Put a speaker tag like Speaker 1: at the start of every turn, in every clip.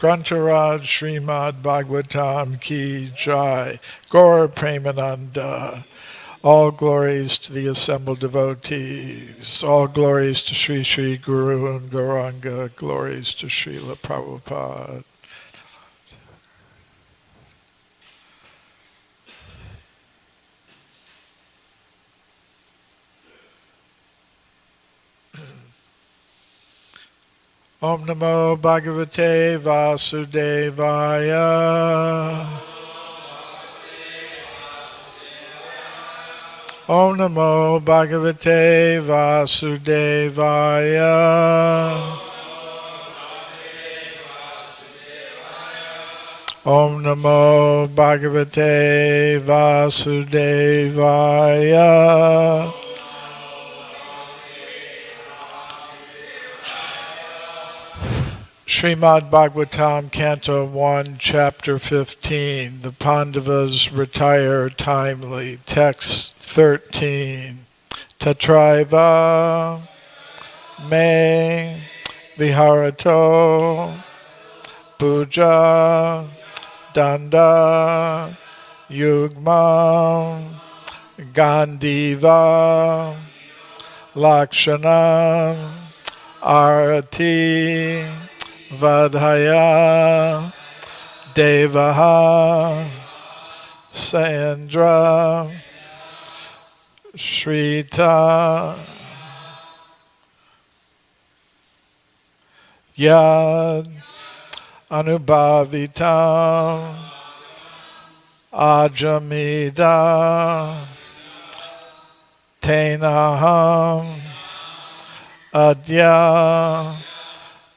Speaker 1: Grantharaj Srimad Bhagavatam Ki Jai. Gaur Premananda. All glories to the assembled devotees. All glories to Sri Sri Guru and Gauranga. Glories to Srila Prabhupada. Om Namo Bhagavate Vasudevaya. Om Namo Bhagavate Vasudevaya. Om Namo Bhagavate Vasudevaya. Srimad Bhagavatam, Canto 1, Chapter 15. The Pandavas retire timely. Text 13. Tatraiva me viharato puja danda yugmam gandiva lakshanam arati vadhaya devaha sandra shrita yad anubhavitam ajamida tenaham adya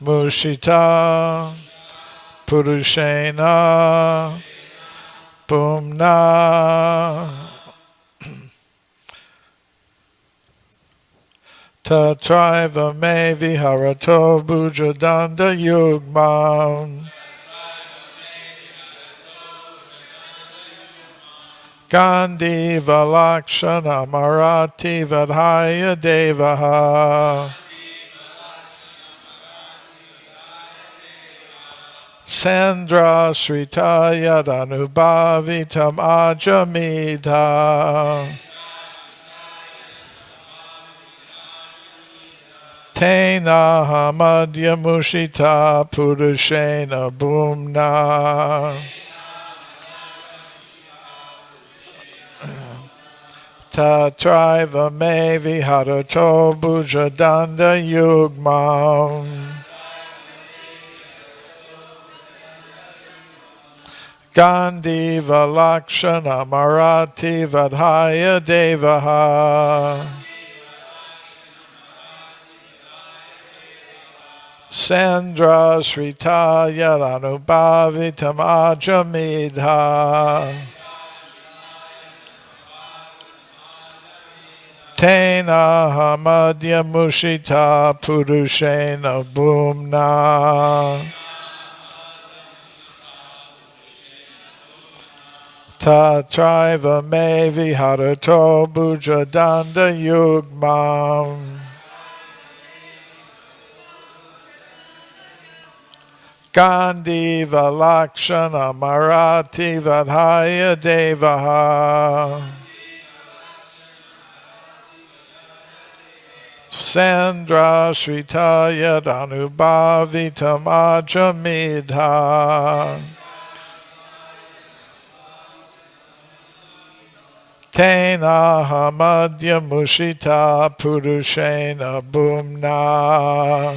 Speaker 1: mushita purushena pumna tatraiva me viharato bhujadanda yugmam gandiva lakshana marati vadhaya devaha Sandra Srita Yadanubhavitam Ajamidha Tena Hamadya Mushita Purushena Bhumna Tatraiva me viharato bhujadanda yugmam Gandiva Lakshana Marati Vadhaya Devaha Sandra Srita Yadanubhavitam Ajamidha Tena Hamadya Mushita Purushena Bhumna Tatraiva me viharato bhujadanda yugmam Gandiva lakshana marati vadhaya devaha Sandra shrita yadanubhavitam ajamidha Tena Hamadya Mushita Purushena Bhumna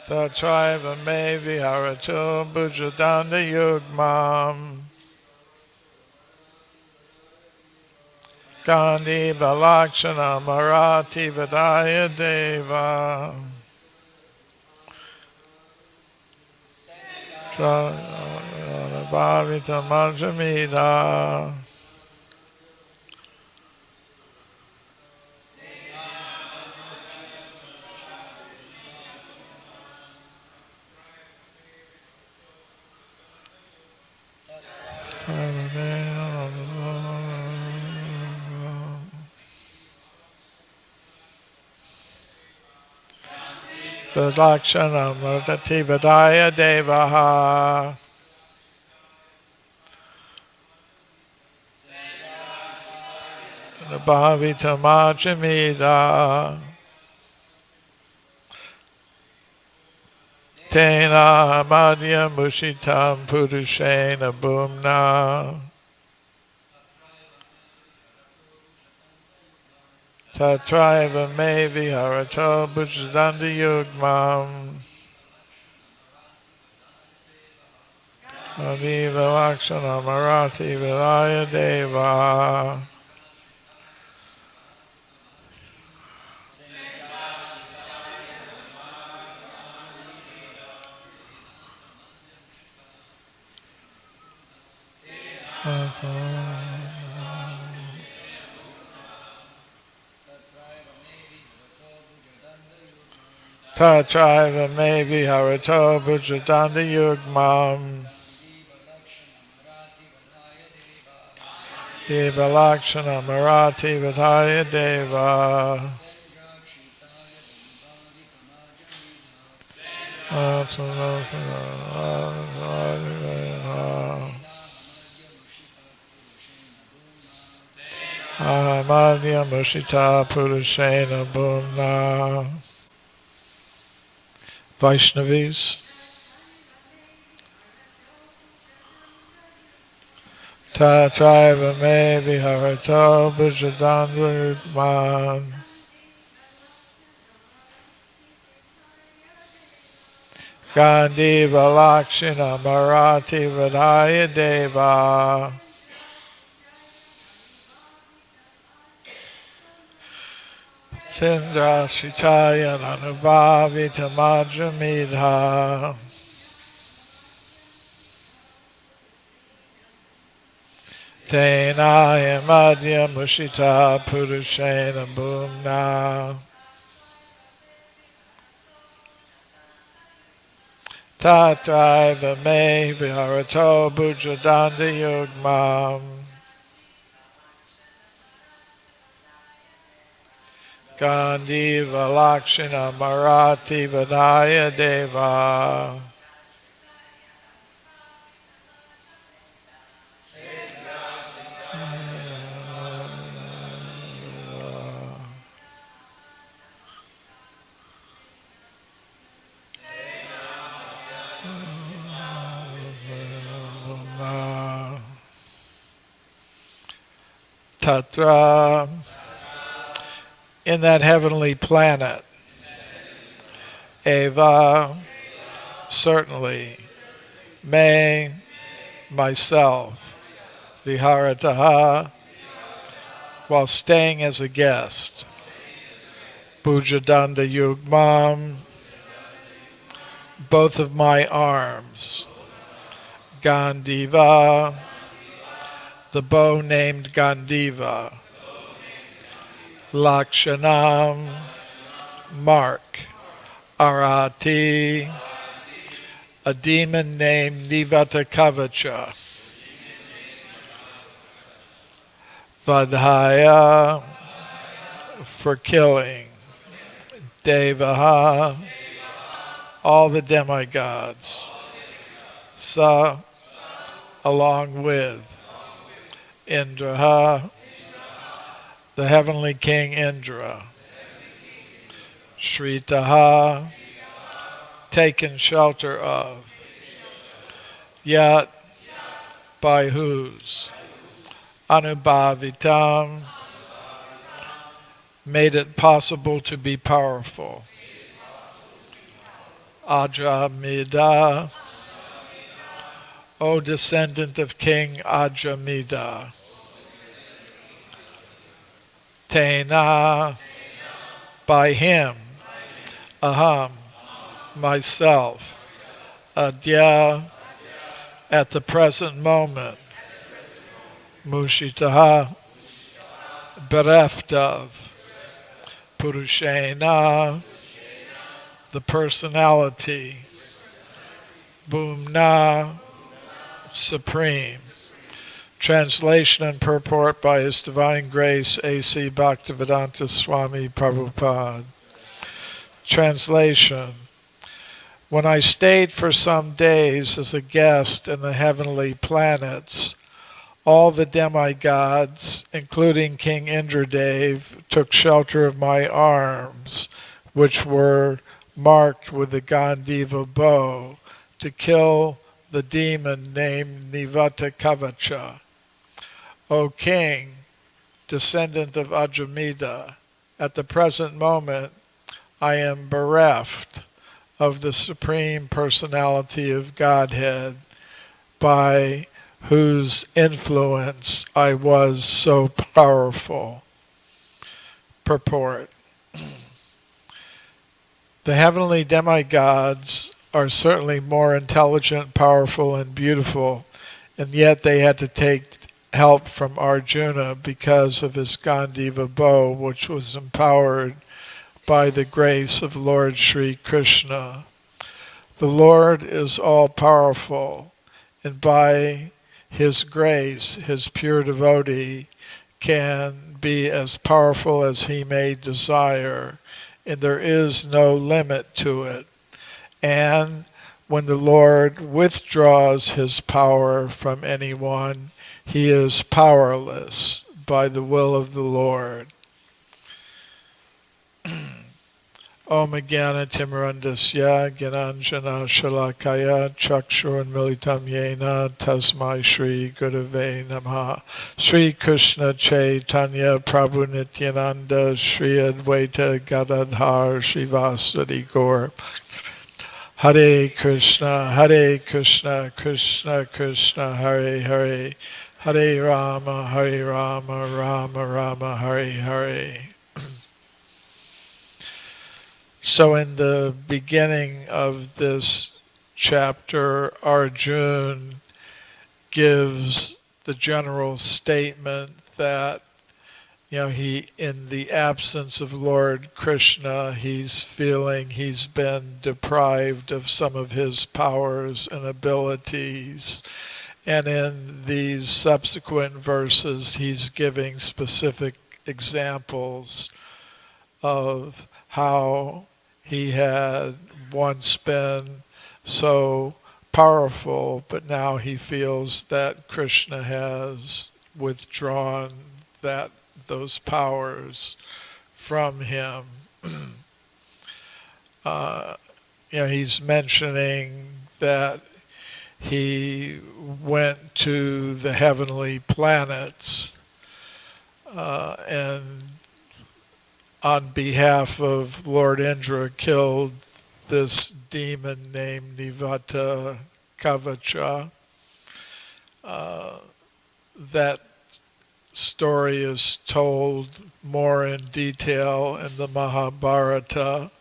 Speaker 1: Tatraiva me viharato bhujadanda yugmam Gandiva lakshana marati vadaya deva Bhavita Majamida Vilakshanam Murtati Vidaya Devaha. Bhavita Majamida. Tena Madhya Mushitam Purushena Bhumna. Tatraiva me viharato bhujadanda yugmam. Aviva lakshana marati vilaya deva. Tatraiva me viharato bhujadanda yugmam. Eva lakshana marati vidaya deva. Ahamadya Mushita Purushena Bhumna. Vaishnavis. Tatraiva me viharato bhujadanda yugman. Gandiva lakshana marati vidaya deva. Sindra Sritaya Anubhavita Majamidha. Tenaya Madhya Mushita Purushena Bhumna. Tatraiva me viharato bhujadanda yugmam. Gandiva lakshana marati vidaya deva. Tatra, in that heavenly planet, Eva, certainly, me, myself, Viharataha, while staying as a guest, Bhujadanda Yugmam, both of my arms, Gandiva, the bow named Gandiva, Lakshanam, mark, Arati, a demon named Nivatakavacha, Vadhaya, for killing, Devaha, all the demigods, Sa, along with, Indraha, the heavenly king Indra, Shritaha, taken shelter of, yet by whose, Anubhavitam, made it possible to be powerful, Ajamida, O descendant of King Ajamida, Tena, by him, Aham, myself, Adya, at the present moment, Mushitaha, bereft of, Purushena, the personality, Bhumna, supreme. Translation and purport by His Divine Grace A.C. Bhaktivedanta Swami Prabhupada. Translation. When I stayed for some days as a guest in the heavenly planets, all the demigods, including King Indradev, took shelter of my arms, which were marked with the Gandiva bow, to kill the demon named Nivatakavacha. O King, descendant of Ajamida, at the present moment I am bereft of the Supreme Personality of Godhead, by whose influence I was so powerful. Purport. The heavenly demigods are certainly more intelligent, powerful, and beautiful, and yet they had to take help from Arjuna because of his Gandiva bow, which was empowered by the grace of Lord Sri Krishna. The Lord is all-powerful, and by his grace, his pure devotee can be as powerful as he may desire, and there is no limit to it. And when the Lord withdraws his power from anyone, he is powerless by the will of the Lord. Om Jnana Timirandasya Gyananjana Shalakaya Chakshur Militam Yena Tasmai Shri Gurave Namaha. Sri Krishna Chaitanya Prabhu Nityananda Sri Advaita Gadadhar Srivasadi Gaur. Hare Krishna, Krishna Krishna, Hare Hare, Hare Rama, Rama Rama, Hare Hare. So in the beginning of this chapter, Arjuna gives the general statement that, he, in the absence of Lord Krishna, he's feeling he's been deprived of some of his powers and abilities. And in these subsequent verses, he's giving specific examples of how he had once been so powerful, but now he feels that Krishna has withdrawn those powers from him. He's mentioning that he went to the heavenly planets and on behalf of Lord Indra killed this demon named Nivata Kavacha. That story is told more in detail in the Mahabharata.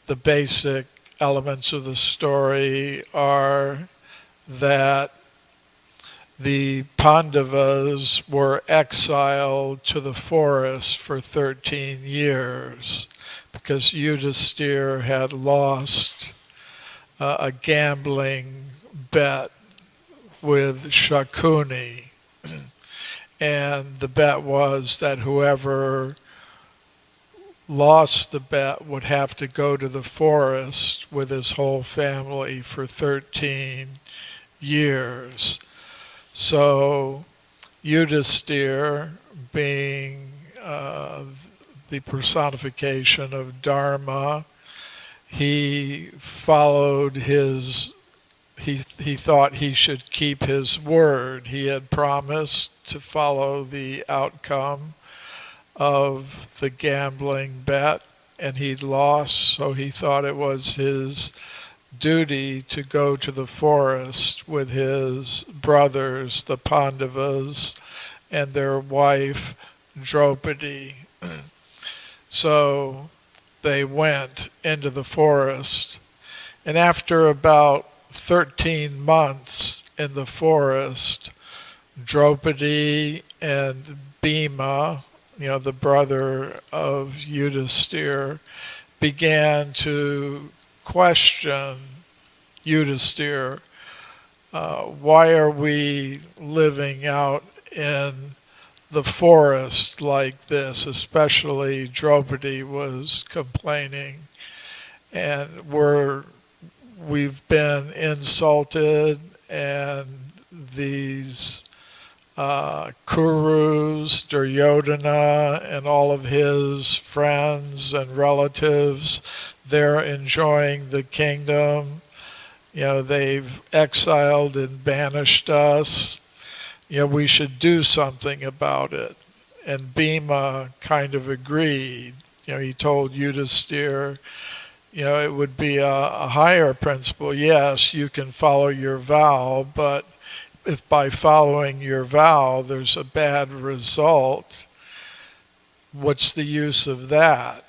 Speaker 1: The basic elements of the story are that the Pandavas were exiled to the forest for 13 years because Yudhisthira had lost a gambling bet with Shakuni. And the bet was that whoever lost the bet would have to go to the forest with his whole family for 13 years. So Yudhisthira, being the personification of Dharma, he followed he thought he should keep his word. He had promised to follow the outcome of the gambling bet, and he'd lost, so he thought it was his duty to go to the forest with his brothers, the Pandavas, and their wife, Draupadi. So they went into the forest, and after about 13 months in the forest, Draupadi and Bhima, the brother of Yudhisthira, began to question Yudhisthira. Why are we living out in the forest like this? Especially Draupadi was complaining. and we've been insulted, and these Kurus, Duryodhana, and all of his friends and relatives, they're enjoying the kingdom. They've exiled and banished us. We should do something about it. And Bhima kind of agreed. He told Yudhisthira, it would be a higher principle. Yes, you can follow your vow, but if by following your vow there's a bad result, what's the use of that?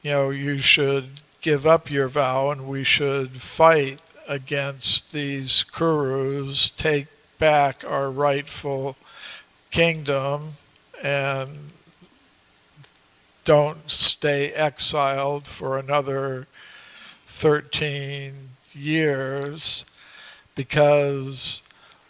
Speaker 1: You should give up your vow, and we should fight against these Kurus, take back our rightful kingdom, and don't stay exiled for another 13 years, because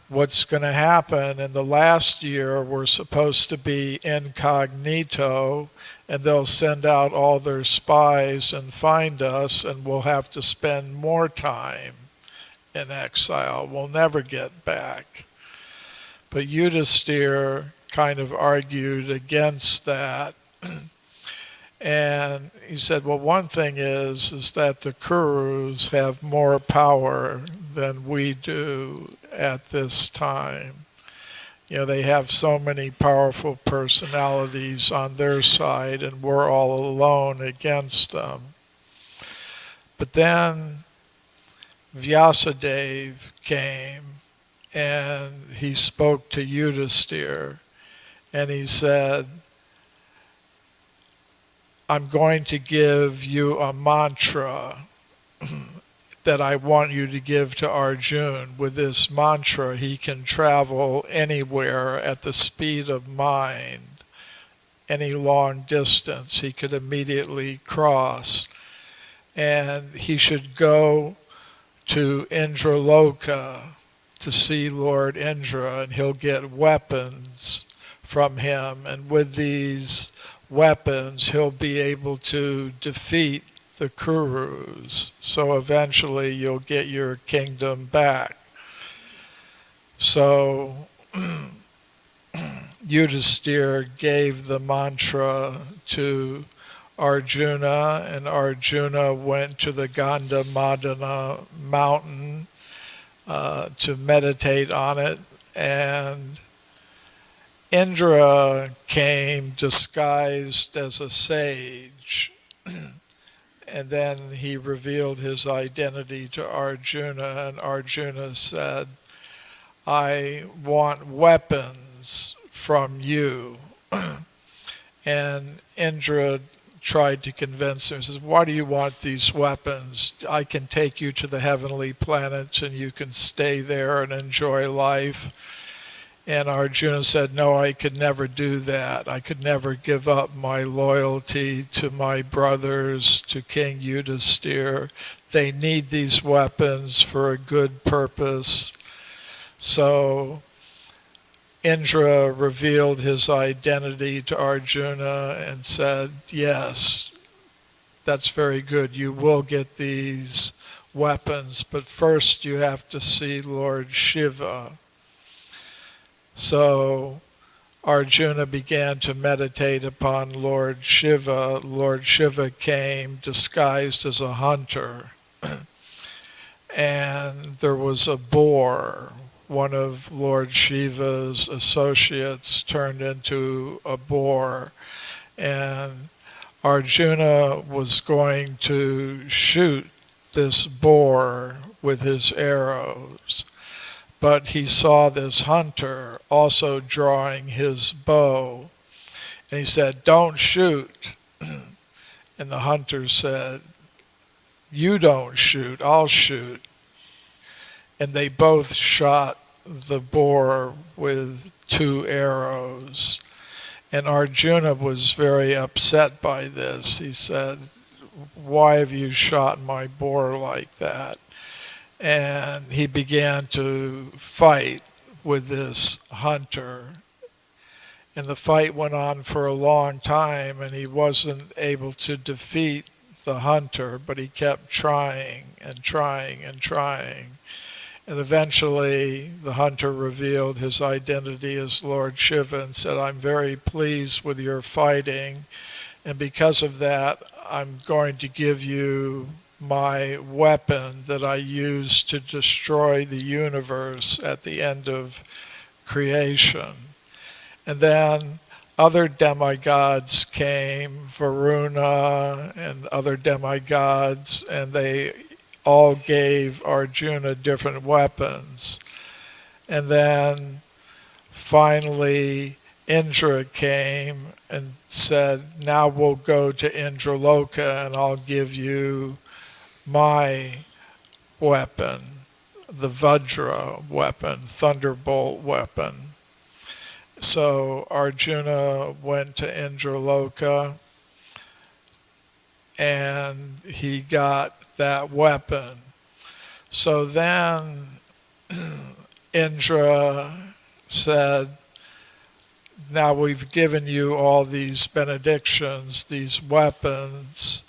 Speaker 1: what's going to happen in the last year, we're supposed to be incognito, and they'll send out all their spies and find us, and we'll have to spend more time in exile. We'll never get back. But Yudhisthira kind of argued against that. And he said, well, one thing is that the Kurus have more power than we do at this time. They have so many powerful personalities on their side, and we're all alone against them. But then Vyasadeva came, and he spoke to Yudhisthira, and he said, I'm going to give you a mantra that I want you to give to Arjuna. With this mantra, he can travel anywhere at the speed of mind, any long distance he could immediately cross. And he should go to Indraloka to see Lord Indra, and he'll get weapons from him. And with these weapons, he'll be able to defeat the Kurus. So eventually you'll get your kingdom back. So Yudhisthira gave the mantra to Arjuna, and Arjuna went to the Gandhamadana mountain to meditate on it, and Indra came disguised as a sage, and then he revealed his identity to Arjuna, and Arjuna said, I want weapons from you. And Indra tried to convince him. He says, why do you want these weapons? I can take you to the heavenly planets, and you can stay there and enjoy life. And Arjuna said, no, I could never do that. I could never give up my loyalty to my brothers, to King Yudhisthira. They need these weapons for a good purpose. So Indra revealed his identity to Arjuna and said, yes, that's very good. You will get these weapons, but first you have to see Lord Shiva. So Arjuna began to meditate upon Lord Shiva. Lord Shiva came disguised as a hunter. And there was a boar. One of Lord Shiva's associates turned into a boar. And Arjuna was going to shoot this boar with his arrows. But he saw this hunter also drawing his bow. And he said, don't shoot. And the hunter said, you don't shoot, I'll shoot. And they both shot the boar with 2 arrows. And Arjuna was very upset by this. He said, why have you shot my boar like that? And he began to fight with this hunter. And the fight went on for a long time, and he wasn't able to defeat the hunter, but he kept trying and trying and trying. And eventually the hunter revealed his identity as Lord Shiva and said, I'm very pleased with your fighting, and because of that, I'm going to give you my weapon that I use to destroy the universe at the end of creation. And then other demigods came, Varuna and other demigods, and they all gave Arjuna different weapons. And then finally Indra came and said, now we'll go to Indraloka and I'll give you my weapon, the Vajra weapon, thunderbolt weapon. So Arjuna went to Indraloka and he got that weapon. So then Indra said, now we've given you all these benedictions, these weapons.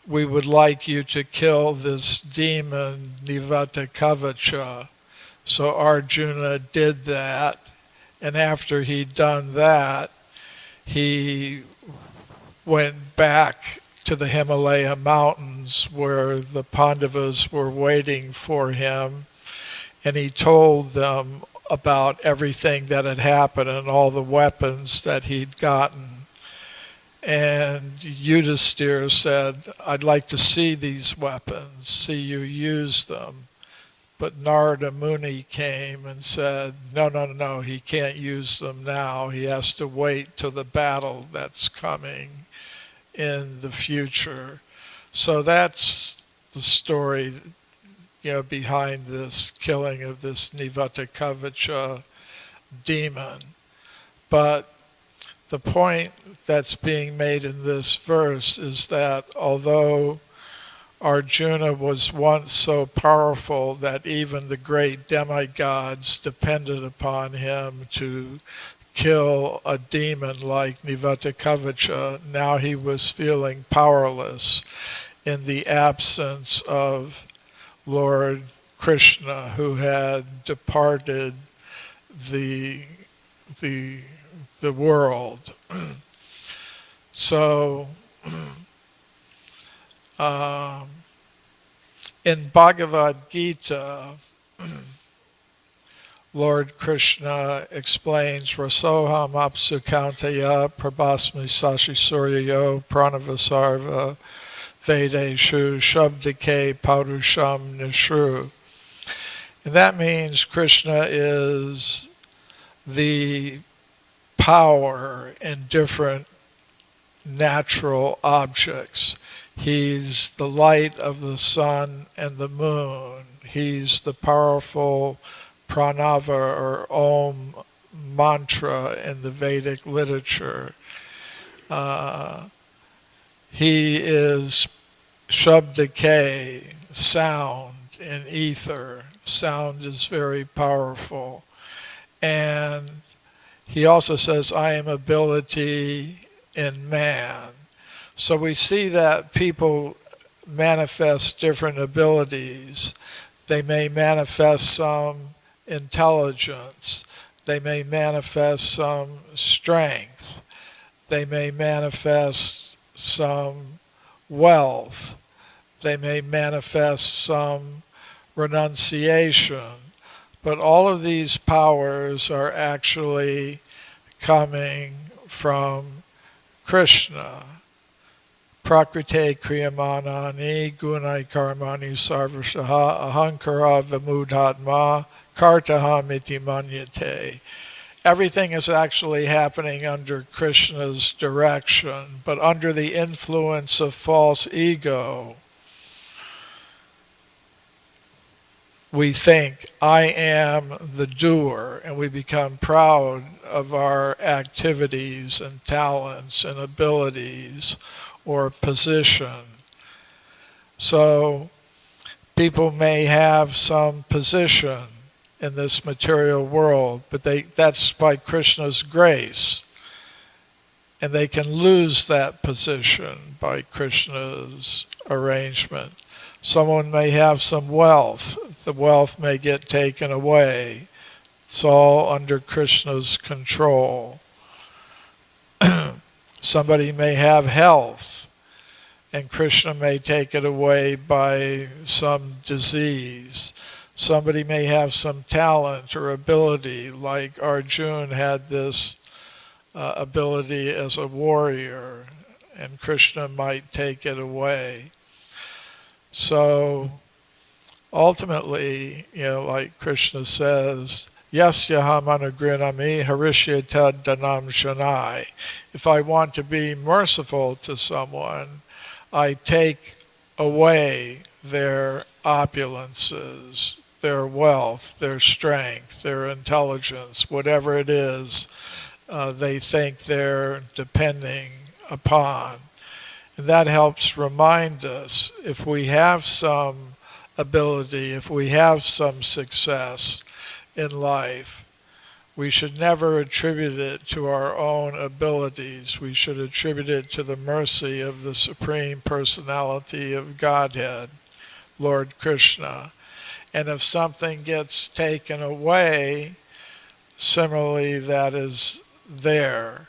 Speaker 1: We would like you to kill this demon, Nivatakavacha. So Arjuna did that. And after he'd done that, he went back to the Himalaya mountains where the Pandavas were waiting for him. And he told them about everything that had happened and all the weapons that he'd gotten. And Yudhisthira said, I'd like to see these weapons, see you use them. But Narada Muni came and said, no, he can't use them now. He has to wait till the battle that's coming in the future. So that's the story, behind this killing of this Nivatakavacha demon. But the point that's being made in this verse is that although Arjuna was once so powerful that even the great demigods depended upon him to kill a demon like Nivatakavacha, now he was feeling powerless in the absence of Lord Krishna, who had departed the world. So in Bhagavad Gita, Lord Krishna explains, Rasoham apsu kauntaya prabhasmi sashi suryayo pranavasarva vedeshu shabdike paurusham nishru. And that means Krishna is the power in different natural objects. He's the light of the sun and the moon. He's the powerful pranava or om mantra in the Vedic literature. He is shabdike, sound in ether. Sound is very powerful. And he also says, I am ability in man. So we see that people manifest different abilities. They may manifest some intelligence. They may manifest some strength. They may manifest some wealth. They may manifest some renunciation. But all of these powers are actually coming from Krishna. Prakrite kriyamanani gunai karmani sarvashaha ahankara vimudhatma kartaham iti manyate. Everything is actually happening under Krishna's direction, but under the influence of false ego, we think, I am the doer, and we become proud of our activities and talents and abilities or position. So people may have some position in this material world, but that's by Krishna's grace. and they can lose that position by Krishna's arrangement. Someone may have some wealth. The wealth may get taken away. It's all under Krishna's control. Somebody may have health, and Krishna may take it away by some disease. Somebody may have some talent or ability, like Arjuna had this ability as a warrior, and Krishna might take it away. So ultimately, like Krishna says, Yasyaham anugrinami harishyata danam shanai. If I want to be merciful to someone, I take away their opulences, their wealth, their strength, their intelligence, whatever it is they think they're depending upon. And that helps remind us, if we have some ability, if we have some success in life, we should never attribute it to our own abilities. We should attribute it to the mercy of the Supreme Personality of Godhead, Lord Krishna. And if something gets taken away, similarly that is there.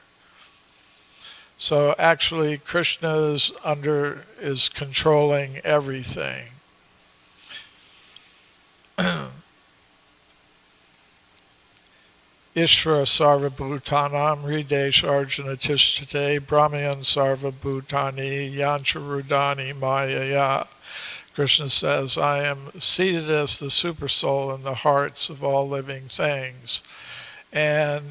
Speaker 1: So actually Krishna is controlling everything. Ishvara sarva bhutanam hridesh arjuna tishtate brahmayan sarva bhutani yancha rudani mayaya. Krishna says, I am seated as the supersoul in the hearts of all living things, and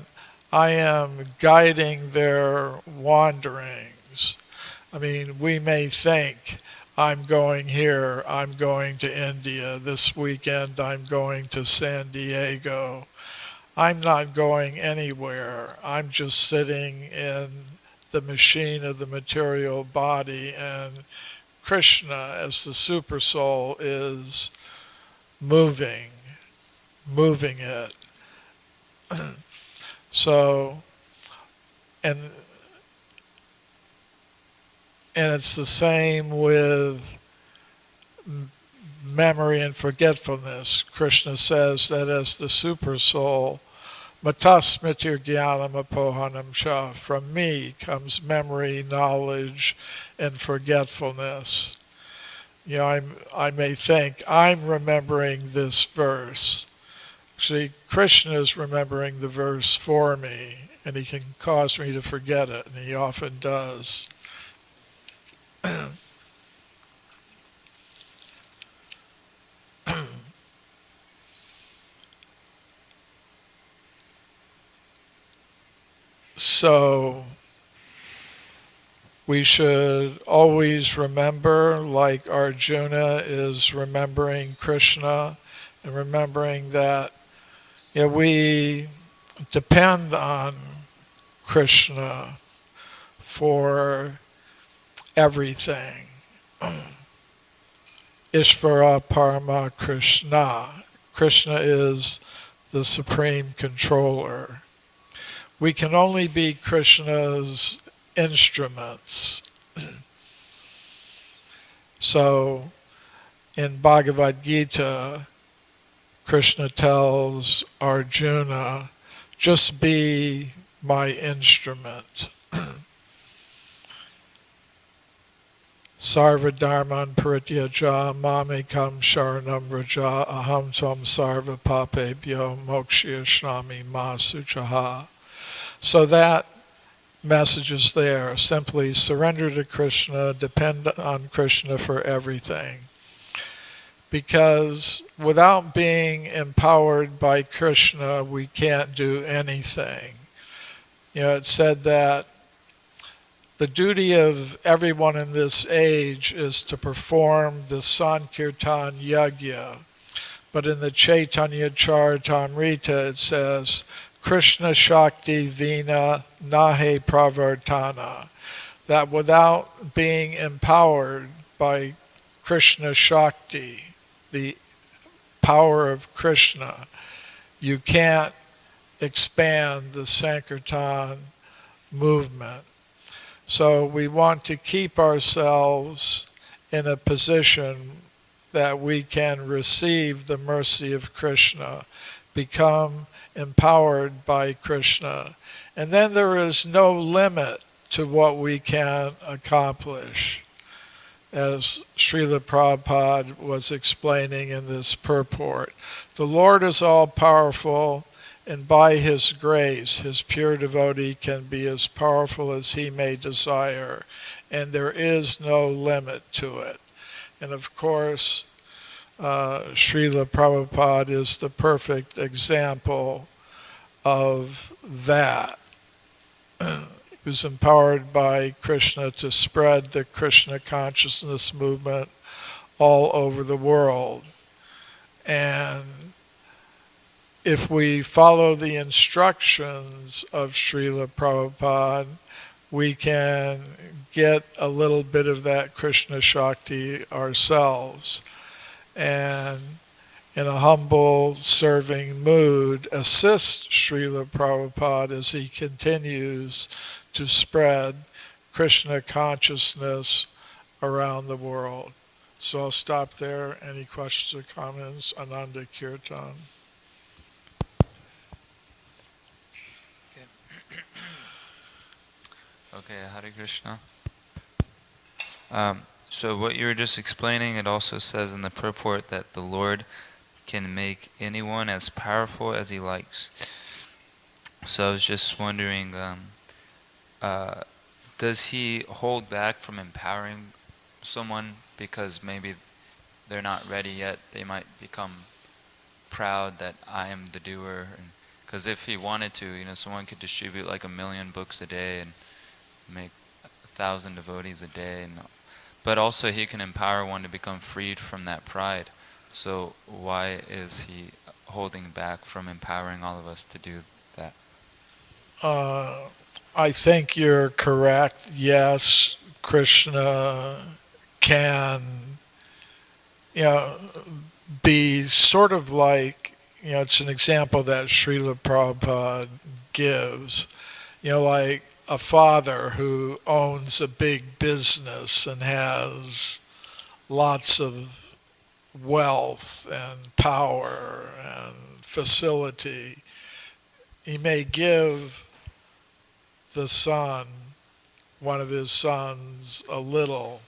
Speaker 1: I am guiding their wanderings. I mean, we may think, I'm going here, I'm going to India, this weekend I'm going to San Diego. I'm not going anywhere. I'm just sitting in the machine of the material body, and Krishna, as the supersoul, is moving it. So, and it's the same with memory and forgetfulness. Krishna says that as the supersoul, matasmitir jnanam apohanam sha, from me comes memory, knowledge, and forgetfulness. I may think I'm remembering this verse. Actually, Krishna is remembering the verse for me, and he can cause me to forget it, and he often does. So we should always remember, like Arjuna is remembering Krishna, and remembering that we depend on Krishna for everything. Ishvara Parama Krishna. Krishna is the supreme controller. We can only be Krishna's instruments. So in Bhagavad Gita, Krishna tells Arjuna, just be my instrument. Sarva dharman parityaja mamekam sharanam raja aham tvam sarva papebhyo mokshyashnami ma suchaha. So that message is there. Simply surrender to Krishna, depend on Krishna for everything. Because without being empowered by Krishna, we can't do anything. It's said that the duty of everyone in this age is to perform the Sankirtan Yajna. But in the Chaitanya Charitamrita it says, Krishna Shakti Vina Nahe Pravartana. That without being empowered by Krishna Shakti, the power of Krishna, you can't expand the Sankirtan movement. So we want to keep ourselves in a position that we can receive the mercy of Krishna, become empowered by Krishna. And then there is no limit to what we can accomplish. As Srila Prabhupada was explaining in this purport, the Lord is all powerful, and by His grace, His pure devotee can be as powerful as he may desire, and there is no limit to it. And of course, Srila Prabhupada is the perfect example of that. He was empowered by Krishna to spread the Krishna consciousness movement all over the world. And if we follow the instructions of Srila Prabhupada, we can get a little bit of that Krishna Shakti ourselves. And in a humble, serving mood, assist Srila Prabhupada as he continues to spread Krishna consciousness around the world. So I'll stop there. Any questions or comments? Ananda Kirtan.
Speaker 2: Okay, Hare Krishna. So what you were just explaining, it also says in the purport that the Lord can make anyone as powerful as He likes. So I was just wondering, does He hold back from empowering someone because maybe they're not ready yet? They might become proud that I am the doer. Because if He wanted to, someone could distribute like 1,000,000 books a day and make 1,000 devotees a day, but also He can empower one to become freed from that pride. So why is He holding back from empowering all of us to do that?
Speaker 1: I think you're correct. Yes, Krishna can, be sort of like, it's an example that Srila Prabhupada gives, like a father who owns a big business and has lots of wealth and power and facility. He may give the son, one of his sons, a little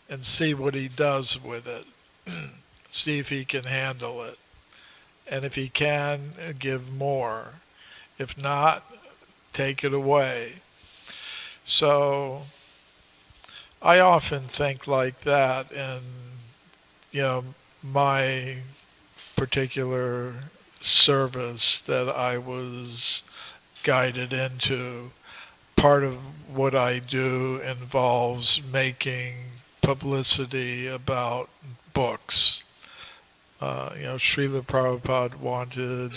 Speaker 1: and see what he does with it. See if he can handle it. And if he can, give more. If not, take it away. So I often think like that, and my particular service that I was guided into, part of what I do involves making publicity about books. Srila Prabhupada wanted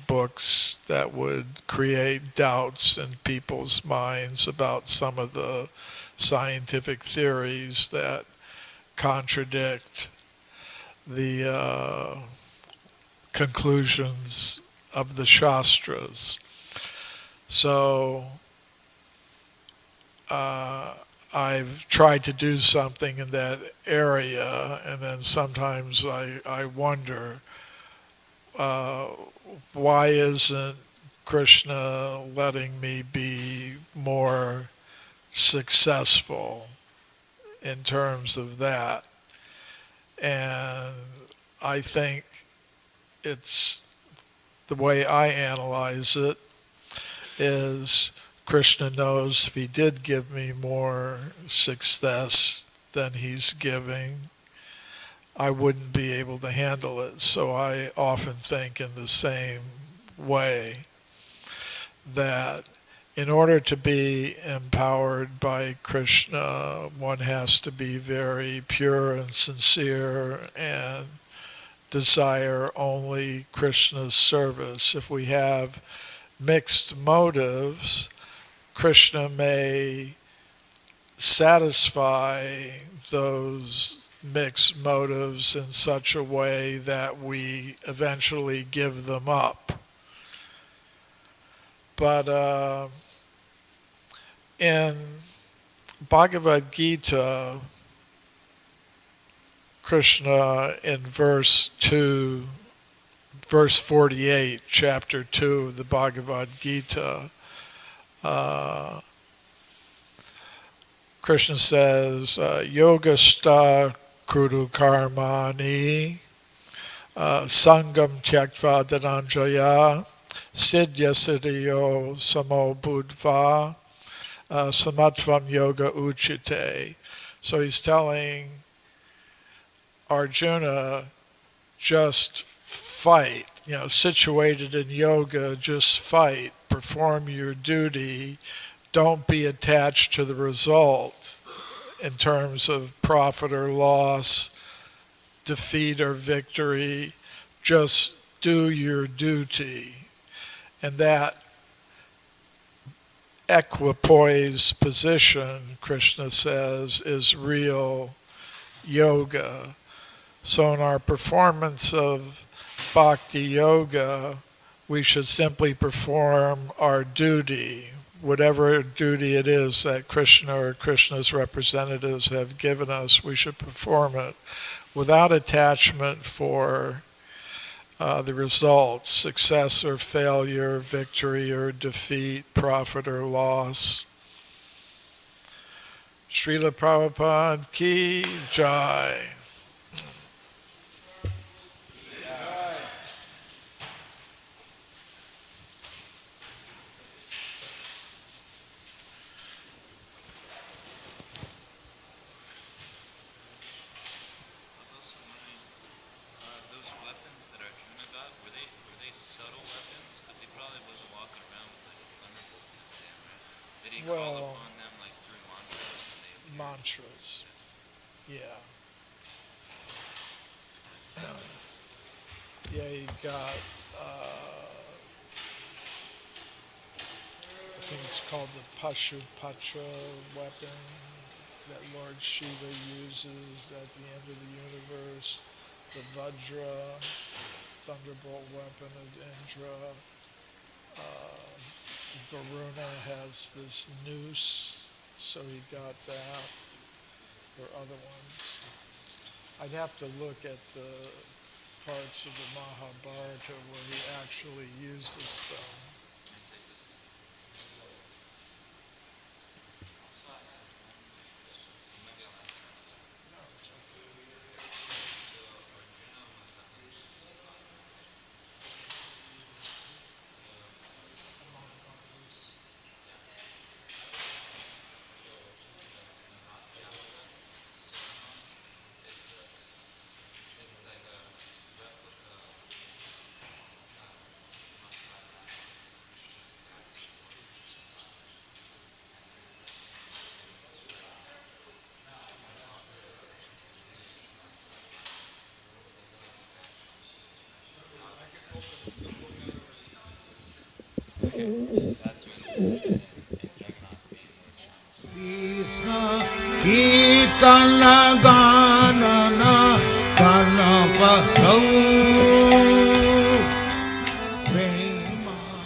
Speaker 1: books that would create doubts in people's minds about some of the scientific theories that contradict the conclusions of the Shastras. So I've tried to do something in that area, and then sometimes I wonder, why isn't Krishna letting me be more successful in terms of that? And I think it's the way I analyze it is Krishna knows if he did give me more success than he's giving, I wouldn't be able to handle it. So I often think in the same way that in order to be empowered by Krishna, one has to be very pure and sincere and desire only Krishna's service. If we have mixed motives, Krishna may satisfy those mixed motives in such a way that we eventually give them up. But in Bhagavad Gita, Krishna in verse 48, chapter 2 of the Bhagavad Gita, Krishna says, Yogashta kudu karmani, sangam tyaktva dhananjaya, siddhya siddhiyo samo buddhva, samatvam yoga uchite. So he's telling Arjuna, just fight, situated in yoga, just fight, perform your duty, don't be attached to the result in terms of profit or loss, defeat or victory, just do your duty. And that equipoise position, Krishna says, is real yoga. So in our performance of bhakti yoga, we should simply perform our duty, whatever duty it is that Krishna or Krishna's representatives have given us. We should perform it without attachment for the results, success or failure, victory or defeat, profit or loss. Srila Prabhupada ki jai. Well, mantras, yeah. Yeah, he got, I think it's called the Pashupatra weapon that Lord Shiva uses at the end of the universe, the Vajra, thunderbolt weapon of Indra. Varuna has this noose, so he got that. There are other ones. I'd have to look at the parts of the Mahabharata where he actually uses them.
Speaker 2: That's when in Jagannath being
Speaker 3: Krishna Kirtana Ganana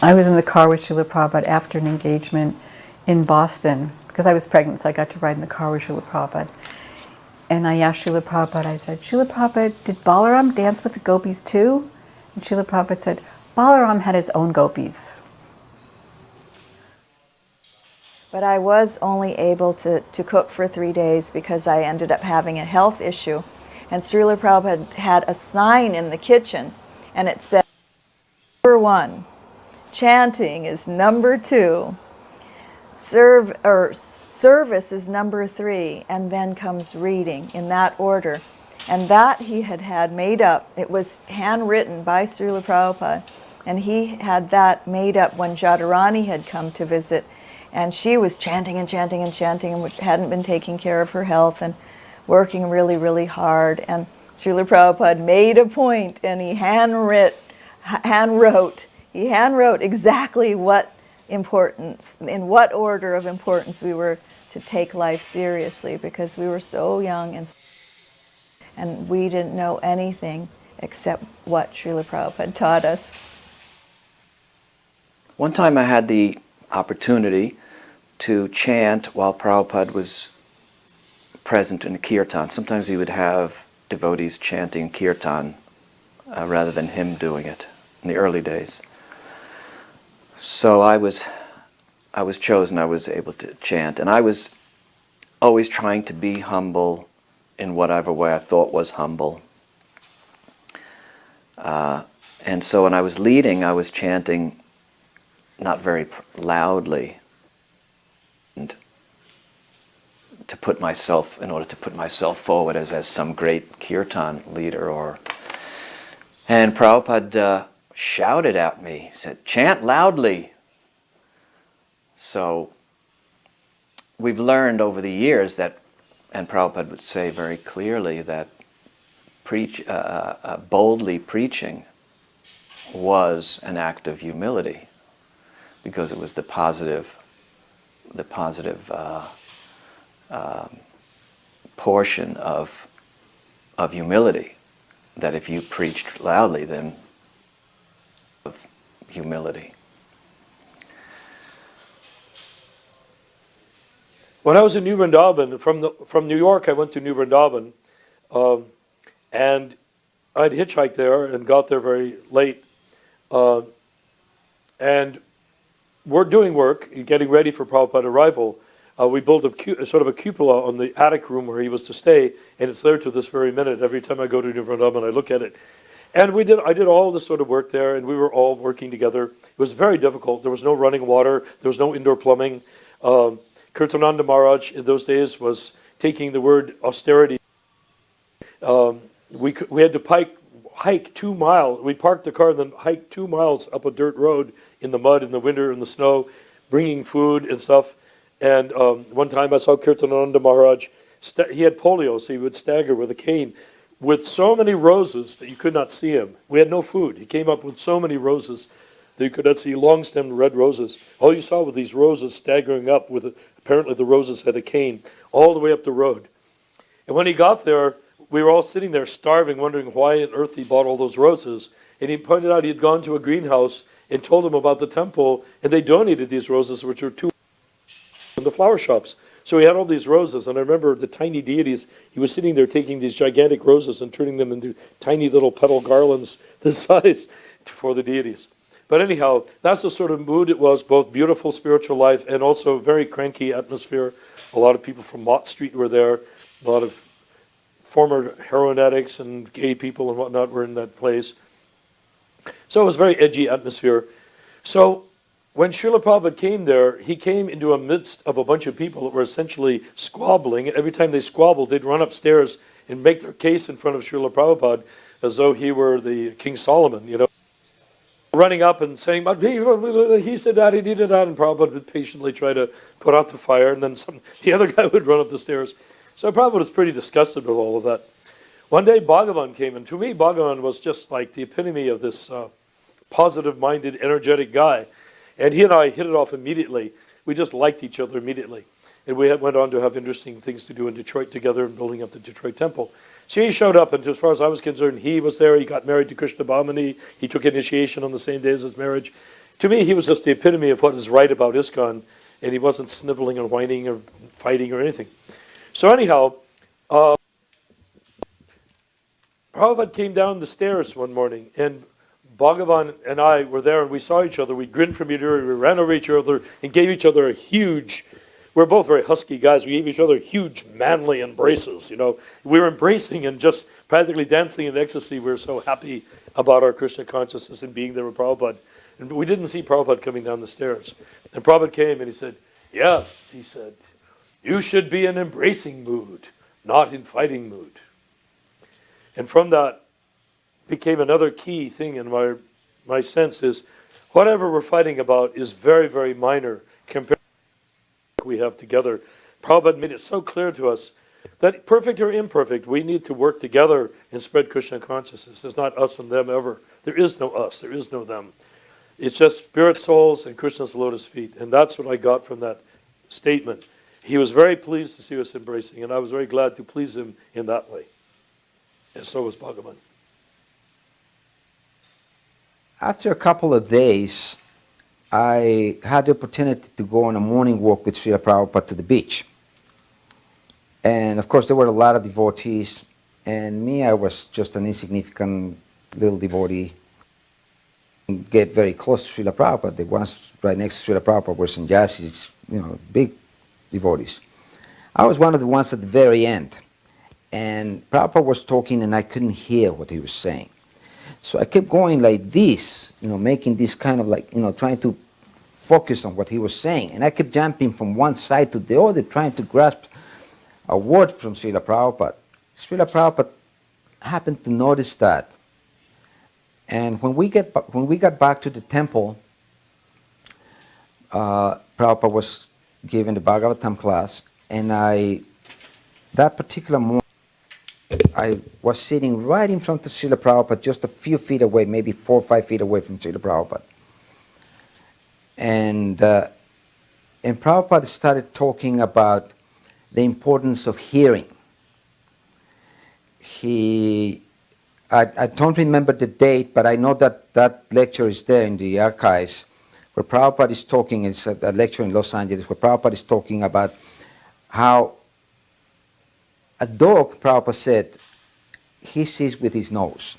Speaker 4: I was in the car with Srila Prabhupada after an engagement in Boston because I was pregnant, so I got to ride in the car with Srila Prabhupada. And I asked Srila Prabhupada, I said, Srila Prabhupada, did Balaram dance with the gopis too? And Srila Prabhupada said, Balaram had his own gopis.
Speaker 5: But I was only able to cook for 3 days because I ended up having a health issue. And Srila Prabhupada had a sign in the kitchen, and it said, number 1, chanting is number 2, service is number 3, and then comes reading in that order. And that he had made up. It was handwritten by Srila Prabhupada, and he had that made up when Jadharani had come to visit. And she was chanting and chanting and chanting and hadn't been taking care of her health and working really, really hard. And Srila Prabhupada made a point, and he handwrote exactly what importance, in what order of importance we were to take life seriously, because we were so young and we didn't know anything except what Srila Prabhupada taught us.
Speaker 6: One time I had the opportunity to chant while Prabhupada was present in kirtan. Sometimes he would have devotees chanting kirtan rather than him doing it in the early days. So I was chosen, I was able to chant, and I was always trying to be humble in whatever way I thought was humble. And so when I was leading, I was chanting not very loudly, and in order to put myself forward as some great kirtan leader. And Prabhupada shouted at me, said, "Chant loudly." So we've learned over the years that, and Prabhupada would say very clearly that boldly preaching was an act of humility, because it was the positive portion of humility. That if you preached loudly, then of humility.
Speaker 7: When I was in New Vrindavan, from New York, I went to New Vrindavan, and I'd hitchhiked there and got there very late. And we're doing work, getting ready for Prabhupada's arrival. We built a sort of a cupola on the attic room where he was to stay, and it's there to this very minute. Every time I go to New Vrindavan, I look at it. And I did all this sort of work there, and we were all working together. It was very difficult. There was no running water. There was no indoor plumbing. Kirtananda Maharaj in those days was taking the word austerity. We had to hike 2 miles. We parked the car and then hiked 2 miles up a dirt road in the mud, in the winter, in the snow, bringing food and stuff. And one time I saw Kirtananda Maharaj. He had polio, so he would stagger with a cane with so many roses that you could not see him. We had no food. He came up with so many roses that you could not see, long-stemmed red roses. All you saw were these roses staggering up with, apparently the roses had a cane, all the way up the road. And when he got there, we were all sitting there starving, wondering why on earth he bought all those roses. And he pointed out he had gone to a greenhouse and told them about the temple, and they donated these roses, which were two in the flower shops. So he had all these roses, and I remember the tiny deities. He was sitting there taking these gigantic roses and turning them into tiny little petal garlands this size for the deities. But anyhow, that's the sort of mood it was, both beautiful spiritual life and also very cranky atmosphere. A lot of people from Mott Street were there. A lot of former heroin addicts and gay people and whatnot were in that place. So it was a very edgy atmosphere. So when Srila Prabhupada came there, he came into a midst of a bunch of people that were essentially squabbling. And every time they squabbled, they'd run upstairs and make their case in front of Srila Prabhupada as though he were the King Solomon, you know. Running up and saying, but he said that, he did that, and Prabhupada would patiently try to put out the fire, and then the other guy would run up the stairs. So Prabhupada was pretty disgusted with all of that. One day Bhagavan came, and to me Bhagavan was just like the epitome of this positive-minded, energetic guy. And he and I hit it off immediately. We just liked each other immediately. And we went on to have interesting things to do in Detroit together and building up the Detroit temple. So he showed up, and as far as I was concerned, he was there. He got married to Krishna Bhamani. He took initiation on the same day as his marriage. To me, he was just the epitome of what is right about ISKCON, and he wasn't sniveling or whining or fighting or anything. So anyhow, Prabhupada came down the stairs one morning, and Bhagavan and I were there, and we saw each other. We grinned from each other, we ran over each other, and gave each other a huge, we're both very husky guys, we gave each other huge manly embraces, you know. We were embracing and just practically dancing in ecstasy. We were so happy about our Krishna consciousness and being there with Prabhupada. And we didn't see Prabhupada coming down the stairs. And Prabhupada came and he said, yes, he said, you should be in embracing mood, not in fighting mood. And from that became another key thing in my sense is whatever we're fighting about is very, very minor compared to what we have together. Prabhupada made it so clear to us that perfect or imperfect, we need to work together and spread Krishna consciousness. There's not us and them ever. There is no us, there is no them. It's just spirit souls and Krishna's lotus feet. And that's what I got from that statement. He was very pleased to see us embracing, and I was very glad to please him in that way. And so was Bhagavan.
Speaker 3: After a couple of days,
Speaker 8: I had the opportunity to go on a morning walk with Srila Prabhupada to the beach. And of course, there were a lot of devotees, and me, I was just an insignificant little devotee. Get very close to Srila Prabhupada. The ones right next to Srila Prabhupada were sannyasis, big devotees. I was one of the ones at the very end. And Prabhupada was talking, and I couldn't hear what he was saying. So I kept going like this, making this kind of like, trying to focus on what he was saying. And I kept jumping from one side to the other, trying to grasp a word from Srila Prabhupada. Srila Prabhupada happened to notice that. And when we got back to the temple, Prabhupada was giving the Bhagavatam class, and that particular morning, I was sitting right in front of Srila Prabhupada, just a few feet away, maybe 4 or 5 feet away from Srila Prabhupada. And Prabhupada started talking about the importance of hearing. I don't remember the date, but I know that that lecture is there in the archives, where Prabhupada is talking. It's a lecture in Los Angeles, where Prabhupada is talking about how a dog, Prabhupada said, he sees with his nose.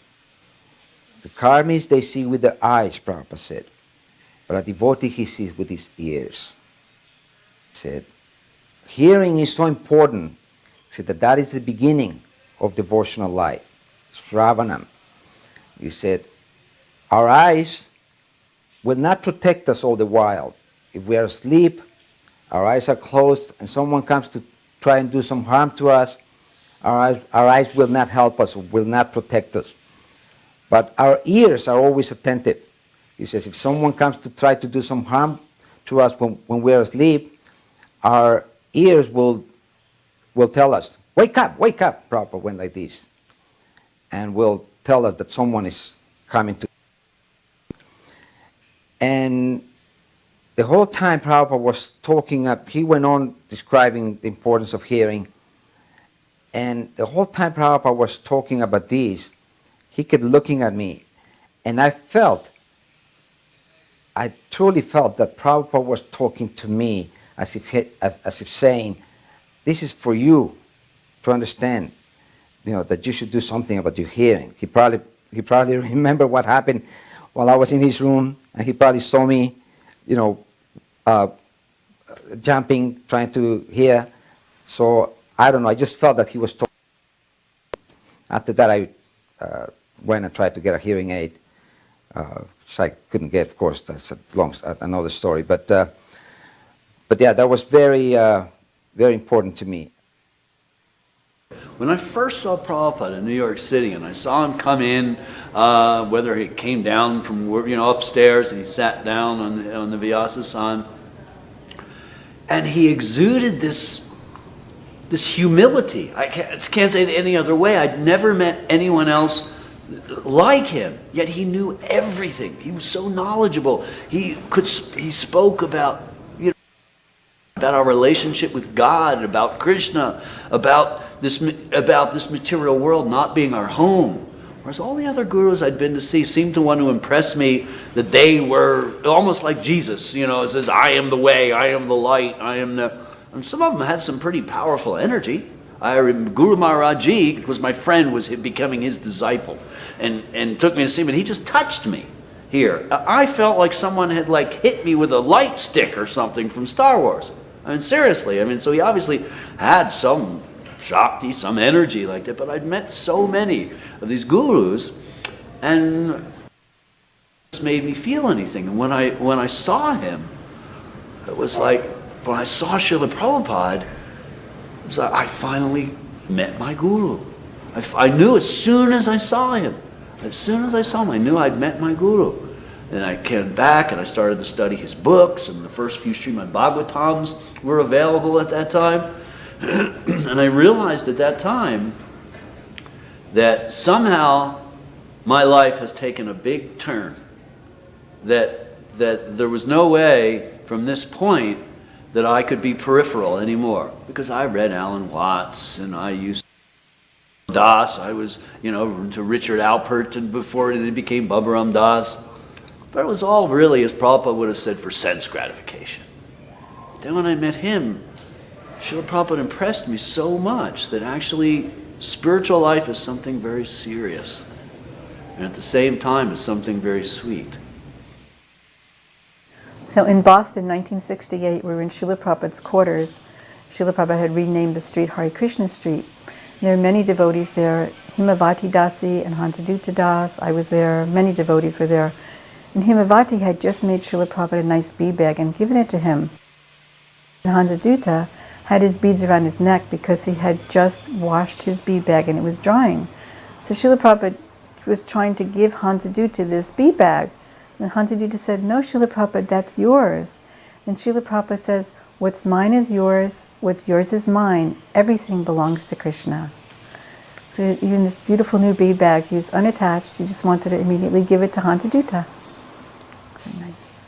Speaker 8: The karmis, they see with their eyes, Prabhupada said. But a devotee, he sees with his ears. He said, hearing is so important. He said that is the beginning of devotional life. Shravanam. He said, our eyes will not protect us all the while. If we are asleep, our eyes are closed, and someone comes to try and do some harm to us, our eyes will not help us, will not protect us. But our ears are always attentive. He says, if someone comes to try to do some harm to us when we're asleep, our ears will tell us, wake up, wake up. Prabhupada went like this. And will tell us that someone is coming to. And the whole time Prabhupada was talking, he went on describing the importance of hearing. And the whole time Prabhupada was talking about this, he kept looking at me. And I truly felt that Prabhupada was talking to me as if saying, this is for you to understand, that you should do something about your hearing. He probably remembered what happened while I was in his room, and he probably saw me, jumping, trying to hear. So I don't know, I just felt that he was talking. After that, I went and tried to get a hearing aid, which I couldn't get, of course. That's another story. But yeah, that was very, very important to me.
Speaker 9: When I first saw Prabhupada in New York City, and I saw him come in, whether he came down from upstairs and he sat down on the Vyasasan, and he exuded this humility. I can't say it any other way. I'd never met anyone else like him, yet he knew everything. He was so knowledgeable. He spoke about our relationship with God, about Krishna, about this material world not being our home. Whereas all the other gurus I'd been to see seemed to want to impress me that they were almost like Jesus. It says, I am the way, I am the light, I am the... And some of them had some pretty powerful energy. I remember Guru Maharaji was my friend, was becoming his disciple, and took me to see him, and he just touched me here. I felt like someone had hit me with a light stick or something from Star Wars. I mean, seriously. So he obviously had some Shakti, some energy like that, but I'd met so many of these gurus, and it just made me feel anything. And when I saw him, it was like, when I saw Srila Prabhupada, it was like I finally met my guru. I knew as soon as I saw him, I knew I'd met my guru. And I came back and I started to study his books, and the first few Srimad Bhagavatams were available at that time. And I realized at that time that somehow my life has taken a big turn. That there was no way from this point that I could be peripheral anymore. Because I read Alan Watts, and I used Das. I was, to Richard Alpert, and before it became Babaram Das. But it was all really, as Prabhupada would have said, for sense gratification. Then when I met him, Srila Prabhupada impressed me so much that actually spiritual life is something very serious, and at the same time is something very sweet.
Speaker 4: So in Boston, 1968, we were in Srila Prabhupada's quarters. Srila Prabhupada had renamed the street Hare Krishna Street. There were many devotees there, Himavati Dasi and Hansaduta Das. I was there, many devotees were there. And Himavati had just made Srila Prabhupada a nice bead bag and given it to him. And Hansaduta had his beads around his neck because he had just washed his bead bag and it was drying. So Srila Prabhupada was trying to give Hansaduta this bead bag. And Hansaduta said, "No, Srila Prabhupada, that's yours." And Srila Prabhupada says, "What's mine is yours, what's yours is mine. Everything belongs to Krishna." So even this beautiful new bead bag, he was unattached. He just wanted to immediately give it to Hansaduta. So nice.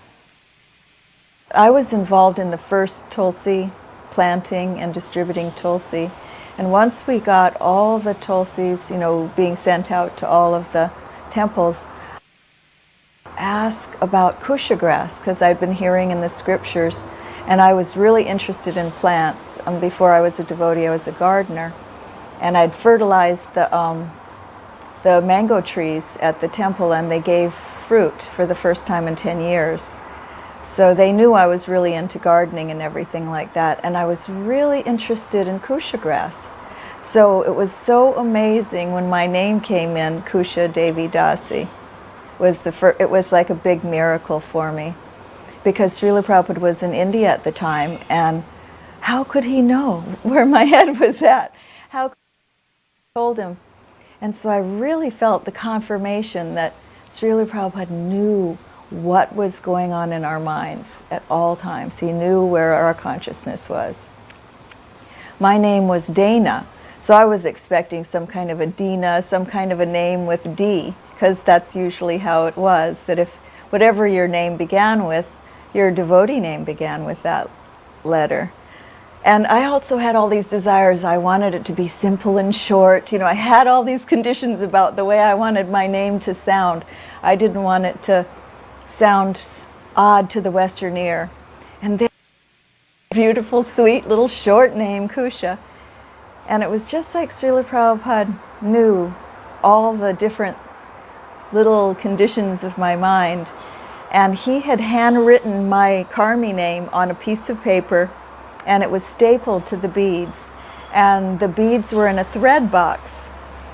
Speaker 5: I was involved in the first Tulsi planting and distributing Tulsi. And once we got all the Tulsis, being sent out to all of the temples, ask about kusha grass, because I'd been hearing in the scriptures, and I was really interested in plants. Before I was a devotee, I was a gardener, and I'd fertilized the mango trees at the temple, and they gave fruit for the first time in 10 years. So they knew I was really into gardening and everything like that, and I was really interested in kusha grass. So it was so amazing when my name came in, Kusha Devi Dasi. It was like a big miracle for me, because Srila Prabhupada was in India at the time, and how could he know where my head was at? How could I have told him? And so I really felt the confirmation that Srila Prabhupada knew what was going on in our minds at all times. He knew where our consciousness was. My name was Dana, so I was expecting some kind of a Dina, some kind of a name with D, because that's usually how it was, that if whatever your name began with, your devotee name began with that letter. And I also had all these desires. I wanted it to be simple and short. I had all these conditions about the way I wanted my name to sound. I didn't want it to sound odd to the Western ear. And then beautiful, sweet, little short name, Kusha. And it was just like Srila Prabhupada knew all the different little conditions of my mind. And he had handwritten my Karmi name on a piece of paper, and it was stapled to the beads. And the beads were in a thread box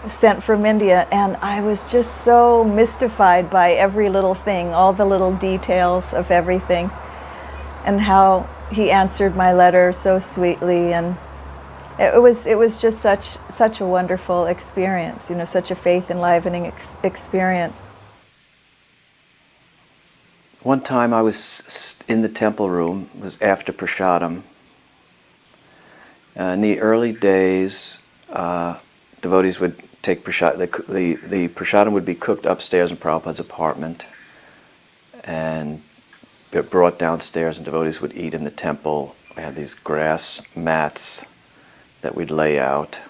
Speaker 5: sent from India, and I was just so mystified by every little thing, all the little details of everything, and how he answered my letter so sweetly. And it was just such a wonderful experience, such a faith enlivening experience.
Speaker 6: One time I was in the temple room, it was after Prasadam. In the early days, devotees would take Prasadam, the Prasadam would be cooked upstairs in Prabhupada's apartment and brought downstairs, and devotees would eat in the temple. We had these grass mats that we'd lay out,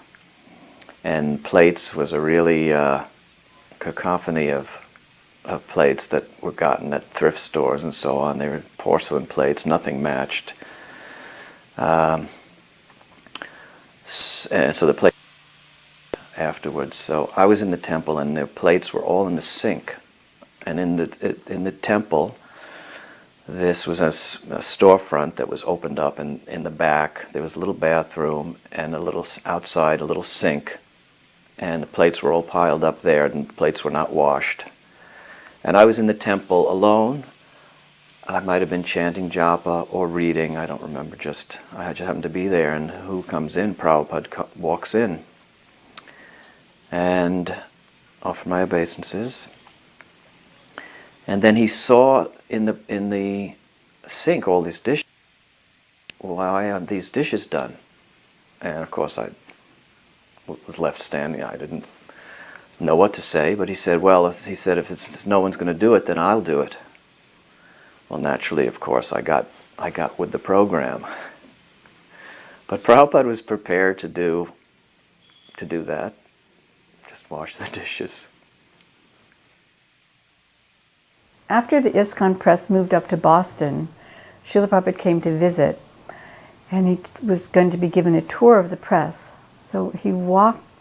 Speaker 6: and plates was a really cacophony of plates that were gotten at thrift stores and so on. They were porcelain plates, nothing matched. And so the plate afterwards. So I was in the temple, and the plates were all in the sink. And in the temple, this was a storefront that was opened up, and in the back there was a little bathroom and outside a little sink, and the plates were all piled up there, and the plates were not washed. And I was in the temple alone. I might have been chanting japa or reading, I don't remember, I just happened to be there, and who comes in? Prabhupada walks in and offered my obeisances. And then he saw in the sink all these dishes. Why are these dishes done? And of course I was left standing. I didn't know what to say, but he said, if no one's going to do it, then I'll do it. Well, naturally, of course, I got with the program. But Prabhupada was prepared to do that. Just wash the dishes.
Speaker 4: after the ISKCON press moved up to Boston, Srila Prabhupada came to visit, and he was going to be given a tour of the press. So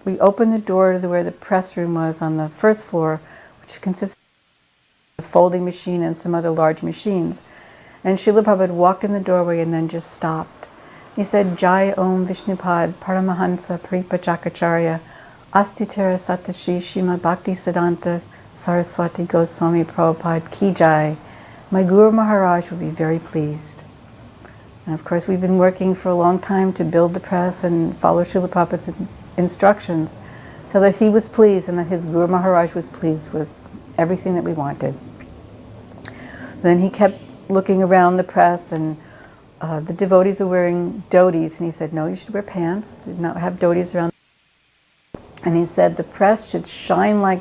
Speaker 4: we opened the door to where the press room was on the first floor, which consisted of a folding machine and some other large machines. And Srila Prabhupada walked in the doorway and then just stopped. He said, Jai Om Vishnupad Paramahansa Paripachakacharya Astutera Satashi Shima Bhakti Siddhanta Saraswati Goswami Prabhupada Ki Jai. My Guru Maharaj will be very pleased. And of course, we've been working for a long time to build the press and follow Srila Prabhupada's instructions so that he was pleased and that his Guru Maharaj was pleased with everything that we wanted. Then he kept looking around the press, and the devotees were wearing dhotis, and he said, no, you should wear pants, did not have dhotis around. And he said the press should shine like